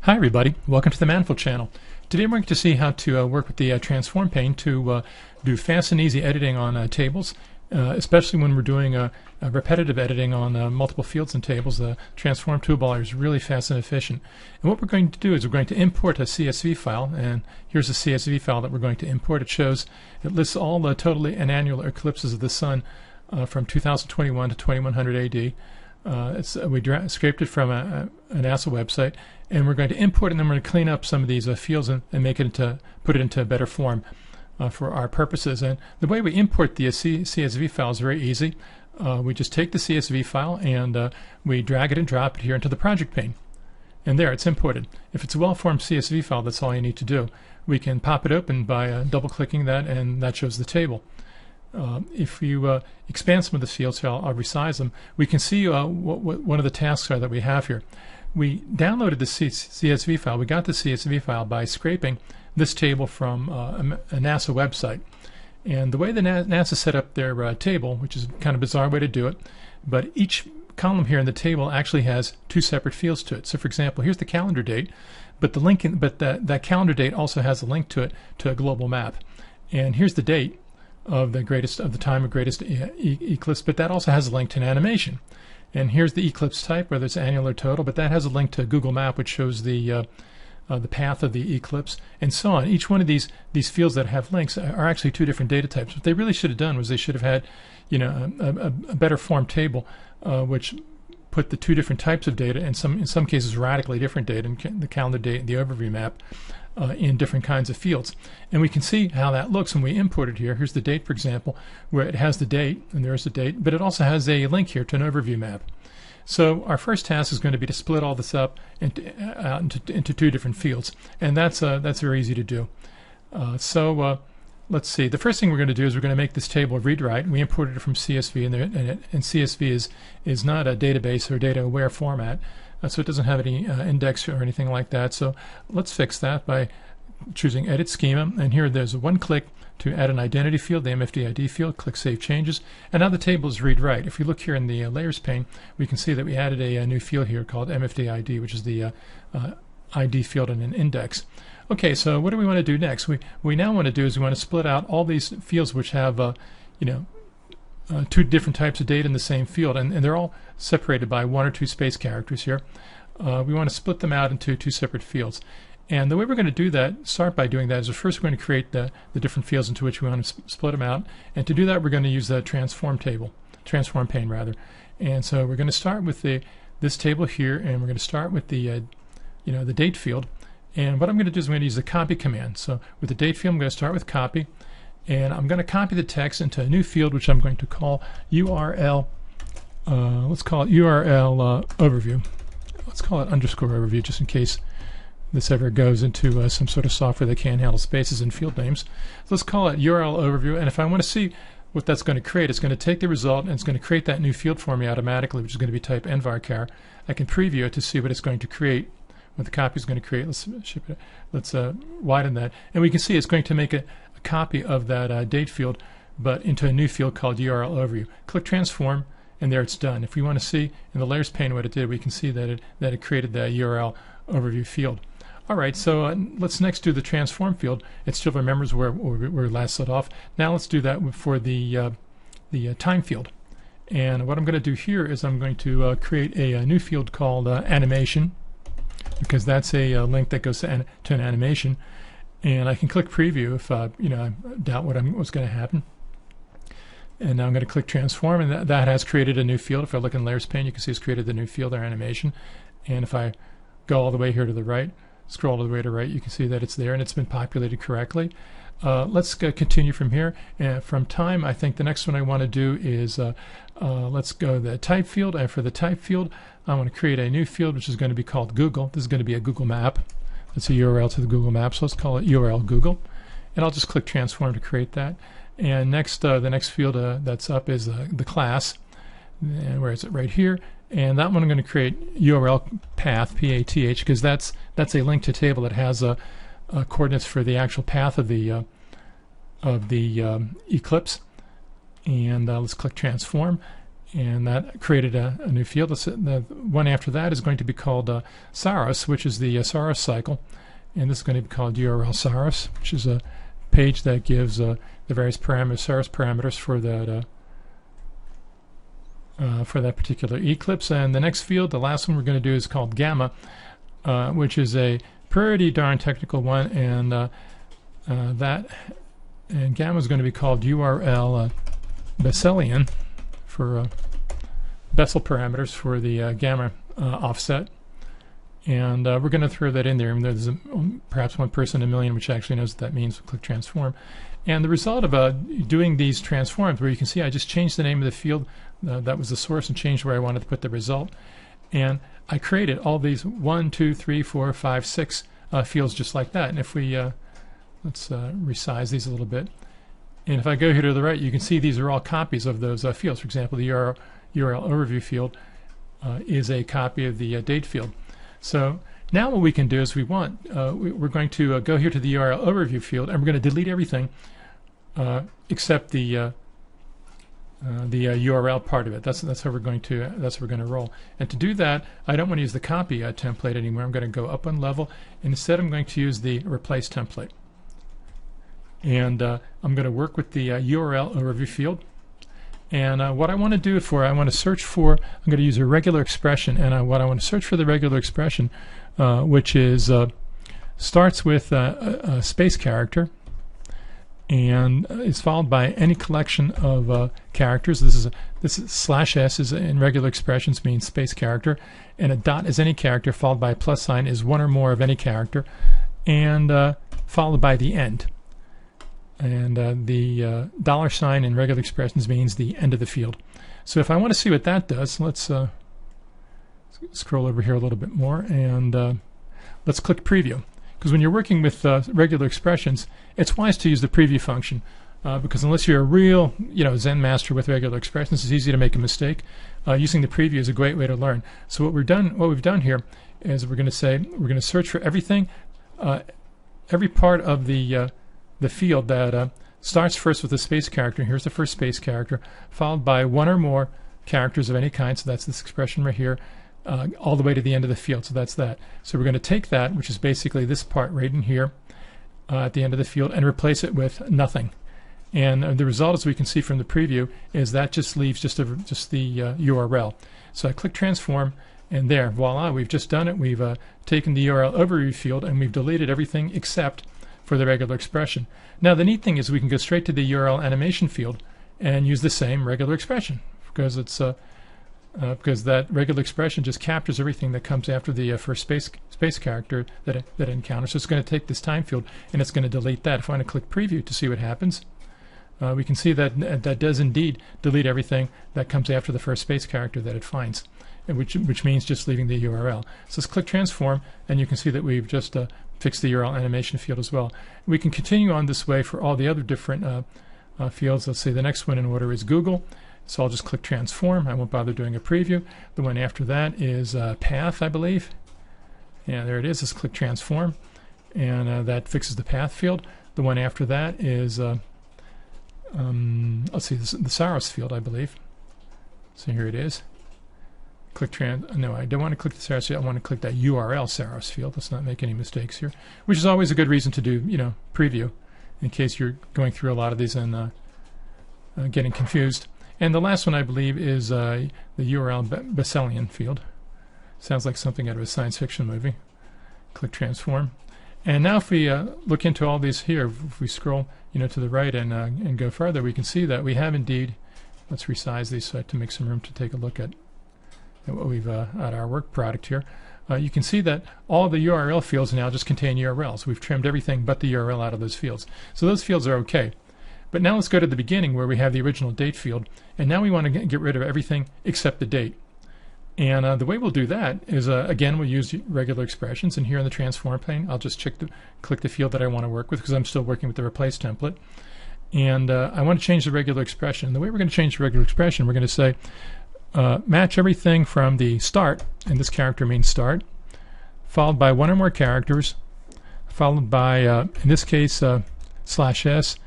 Hi everybody, welcome to the Manifold channel. Today we're going to see how to work with the transform pane to do fast and easy editing on tables, especially when we're doing repetitive editing on multiple fields and tables. The transform toolbar is really fast and efficient. And what we're going to do is we're going to import a CSV file, and here's a CSV file that we're going to import. It lists all the total and annual eclipses of the sun from 2021 to 2100 AD. We scraped it from a NASA website, and we're going to import it, and then we're going to clean up some of these fields and put it into a better form for our purposes. And the way we import the CSV file is very easy. We just take the CSV file and we drag it and drop it here into the project pane. And there, it's imported. If it's a well-formed CSV file, that's all you need to do. We can pop it open by double-clicking that, and that shows the table. If you expand some of the fields here, I'll resize them. We can see what one of the tasks are that we have here. We downloaded the CSV file. We got the CSV file by scraping this table from a NASA website. And the way the NASA set up their table, which is kind of a bizarre way to do it, but each column here in the table actually has two separate fields to it. So for example, here's the calendar date, but that calendar date also has a link to it to a global map. And here's the date of the time of greatest eclipse, but that also has a link to an animation. And here's the eclipse type, whether it's annual or total, but that has a link to Google Map, which shows the path of the eclipse, and so on. Each one of these fields that have links are actually two different data types. What they really should have done was they should have had, a better formed table, which put the two different types of data, in some cases radically different data, in the calendar date and the overview map, in different kinds of fields. And we can see how that looks when we import it here. Here's the date, for example, where it has the date, and there's the date, but it also has a link here to an overview map. So our first task is going to be to split all this up into two different fields, and that's very easy to do. Let's see. The first thing we're going to do is we're going to make this table read-write. We imported it from CSV, and CSV is not a database or data-aware format, so it doesn't have any index or anything like that. So let's fix that by choosing Edit Schema, and here there's one click to add an identity field, the MFD ID field. Click Save Changes, and now the table is read-write. If we look here in the Layers pane, we can see that we added a new field here called MFD ID, which is the ID field in an index. Okay, so what do we want to do next? We now want to do is we want to split out all these fields which have two different types of data in the same field, and they're all separated by one or two space characters here. We want to split them out into two separate fields. And the way we're going to start by doing that is first we're going to create the different fields into which we want to split them out. And to do that, we're going to use the transform pane rather. And so we're going to start with this table here, and we're going to start with the date field. And what I'm going to do is I'm going to use the copy command. So with the date field, I'm going to start with copy, and I'm going to copy the text into a new field which I'm going to call URL. Let's call it URL overview. Let's call it _overview just in case this ever goes into some sort of software that can't handle spaces and field names. So let's call it URL overview, and if I want to see what that's going to create, it's going to take the result and it's going to create that new field for me automatically, which is going to be type nvarchar. I can preview it to see what it's going to create, what the copy is going to create. Let's widen that, and we can see it's going to make a copy of that date field, but into a new field called URL overview. Click Transform, and there it's done. If we want to see in the Layers pane what it did, we can see that it created the URL overview field. All right, so let's next do the transform field. It still remembers where we last set off. Now let's do that for the time field. And what I'm going to do here is I'm going to create a new field called animation, because that's a link that goes to an animation. And I can click preview if I doubt what's going to happen. And now I'm going to click transform, and that has created a new field. If I look in Layers pane, you can see it's created the new field, our animation. And if I go all the way here to the right, scroll all the way to the right, you can see that it's there and it's been populated correctly. Let's continue from here. From time, I think the next one I want to do is let's go the type field, and for the type field I want to create a new field which is going to be called Google. This is going to be a Google map. It's a URL to the Google map, so let's call it URL Google, and I'll just click transform to create that. And next, the next field that's up is the class, and where is it? Right here. And that one I'm going to create URL path, PATH, because that's a link to a table that has coordinates for the actual path of the eclipse. And let's click transform, and that created a new field. The one after that is going to be called Saros, which is the Saros cycle, and this is going to be called URL Saros, which is a page that gives the various parameters, Saros parameters for that particular eclipse. And the next field, the last one we're going to do, is called Gamma, which is a pretty darn technical one, and Gamma is going to be called URL Besselian for Bessel parameters for the Gamma offset. And we're going to throw that in there, even though there's perhaps one person in a million which actually knows what that means. We'll click transform. And the result of doing these transforms, where you can see I just changed the name of the field, that was the source, and changed where I wanted to put the result. And I created all these 1, 2, 3, 4, 5, 6 fields just like that. And if we, let's resize these a little bit. And if I go here to the right, you can see these are all copies of those fields. For example, the URL overview field is a copy of the date field. So now what we can do is we're going to go here to the URL overview field, and we're going to delete everything except the URL part of it. That's how we're going to roll. And to do that, I don't want to use the copy template anymore. I'm going to go up one level, and instead I'm going to use the replace template. And I'm going to work with the URL overview field. And what I want to do it for, I want to search for, I'm going to use a regular expression, and what I want to search for the regular expression, which is starts with a space character, and is followed by any collection of characters. This is /s is in regular expressions means space character, and a dot is any character, followed by a plus sign is one or more of any character, and followed by the end. And the $sign in regular expressions means the end of the field. So if I want to see what that does, let's scroll over here a little bit more, and let's click preview. Because when you're working with regular expressions, it's wise to use the preview function, because unless you're a real Zen master with regular expressions, it's easy to make a mistake. Using the preview is a great way to learn. So what we've done here is we're going to search for everything, every part of the field that starts first with a space character. Here's the first space character, followed by one or more characters of any kind. So that's this expression right here, all the way to the end of the field. So that's that. So we're going to take that, which is basically this part right in here at the end of the field, and replace it with nothing. And the result, as we can see from the preview, is that just leaves just the URL. So I click transform, and there, voila, we've just done it. We've taken the URL overview field, and we've deleted everything except for the regular expression. Now the neat thing is we can go straight to the URL animation field and use the same regular expression, because it's because that regular expression just captures everything that comes after the first space character that it encounters. So it's going to take this time field and it's going to delete that. If I want to click preview to see what happens, we can see that that does indeed delete everything that comes after the first space character that it finds, which means just leaving the URL. So let's click transform, and you can see that we've just fixed the URL animation field as well. We can continue on this way for all the other different fields. Let's say the next one in order is Google. So I'll just click transform. I won't bother doing a preview. The one after that is path, I believe. Yeah, there it is. Let's click transform, and that fixes the path field. The one after that is let's see, the Saros field, I believe. So here it is. Click no, I don't want to click the Saros field. I want to click that URL Saros field. Let's not make any mistakes here, which is always a good reason to do, preview, in case you're going through a lot of these and getting confused. And the last one, I believe, is the URL Besselian field. Sounds like something out of a science fiction movie. Click transform. And now if we look into all these here, if we scroll to the right and go further, we can see that we have indeed, let's resize these to make some room to take a look at what we've at our work product here. You can see that all the URL fields now just contain URLs. We've trimmed everything but the URL out of those fields. So those fields are okay. But now let's go to the beginning where we have the original date field, and now we want to get rid of everything except the date. And the way we'll do that is, again, we'll use regular expressions, and here in the transform pane, I'll just click the field that I want to work with, because I'm still working with the replace template. And I want to change the regular expression. And the way we're going to change the regular expression, we're going to say match everything from the start, and this character means start, followed by one or more characters, followed by, in this case, /s/s,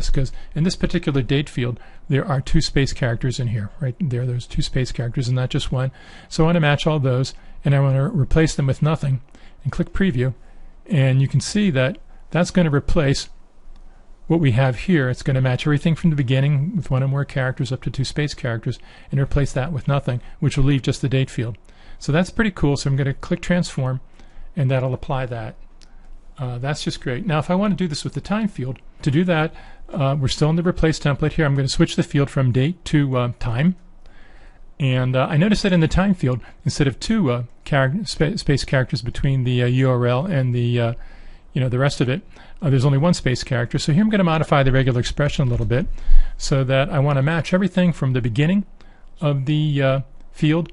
because in this particular date field, there are 2 space characters in here. Right there, there's 2 space characters and not just one. So I want to match all those, and I want to replace them with nothing. And click Preview, and you can see that that's going to replace what we have here. It's going to match everything from the beginning with 1 or more characters up to 2 space characters, and replace that with nothing, which will leave just the date field. So that's pretty cool. So I'm going to click Transform, and that'll apply that. That's just great. Now if I want to do this with the time field, to do that, we're still in the Replace template here. I'm going to switch the field from date to time. And I noticed that in the time field, instead of 2 space characters between the URL and the the rest of it, there's only 1 space character. So here I'm going to modify the regular expression a little bit, so that I want to match everything from the beginning of the field,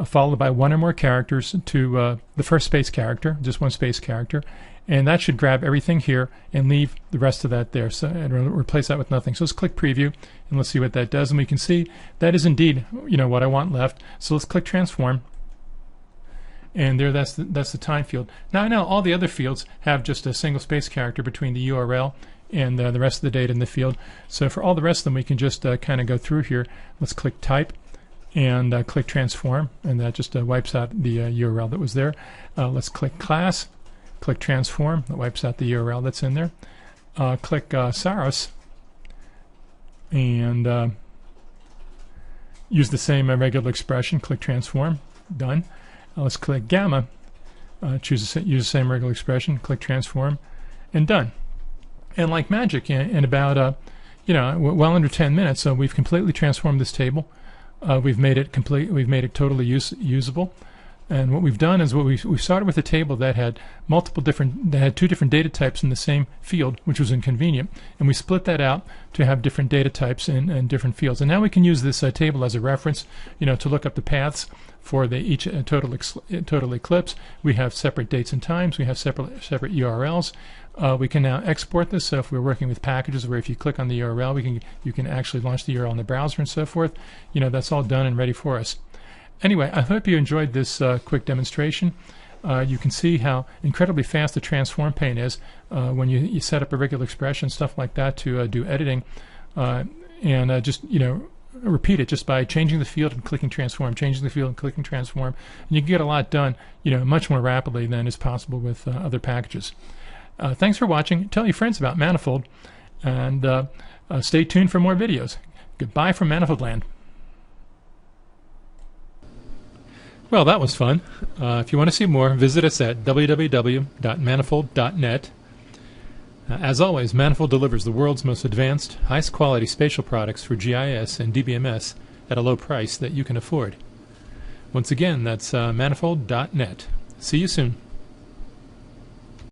followed by 1 or more characters, to the first space character, just 1 space character, and that should grab everything here and leave the rest of that there. So and replace that with nothing. So let's click Preview, and let's see what that does. And we can see that is indeed what I want left. So let's click Transform, and there, that's the time field. Now I know all the other fields have just a single space character between the URL and the rest of the data in the field. So for all the rest of them, we can just kind of go through here. Let's click Type and click Transform, and that just wipes out the URL that was there. Let's click Class, click Transform, that wipes out the URL that's in there. Click Saros, and use the same regular expression. Click Transform, done. Let's click Gamma, use the same regular expression, click Transform, and done. And like magic, in about well under 10 minutes, so we've completely transformed this table. We've made it complete. We've made it totally usable. And what we've done is we started with a table that had that had 2 different data types in the same field, which was inconvenient, and we split that out to have different data types in different fields. And now we can use this table as a reference, to look up the paths for each total eclipse. We have separate dates and times. We have separate URLs. We can now export this. So if we're working with packages where if you click on the URL, you can actually launch the URL in the browser and so forth. That's all done and ready for us. Anyway, I hope you enjoyed this quick demonstration. You can see how incredibly fast the transform pane is when you set up a regular expression, stuff like that, to do editing, and just repeat it just by changing the field and clicking Transform, changing the field and clicking Transform, and you can get a lot done much more rapidly than is possible with other packages. Thanks for watching. Tell your friends about Manifold, and stay tuned for more videos. Goodbye from Manifold Land. Well, that was fun. If you want to see more, visit us at www.manifold.net. As always, Manifold delivers the world's most advanced, highest quality spatial products for GIS and DBMS at a low price that you can afford. Once again, that's manifold.net. See you soon.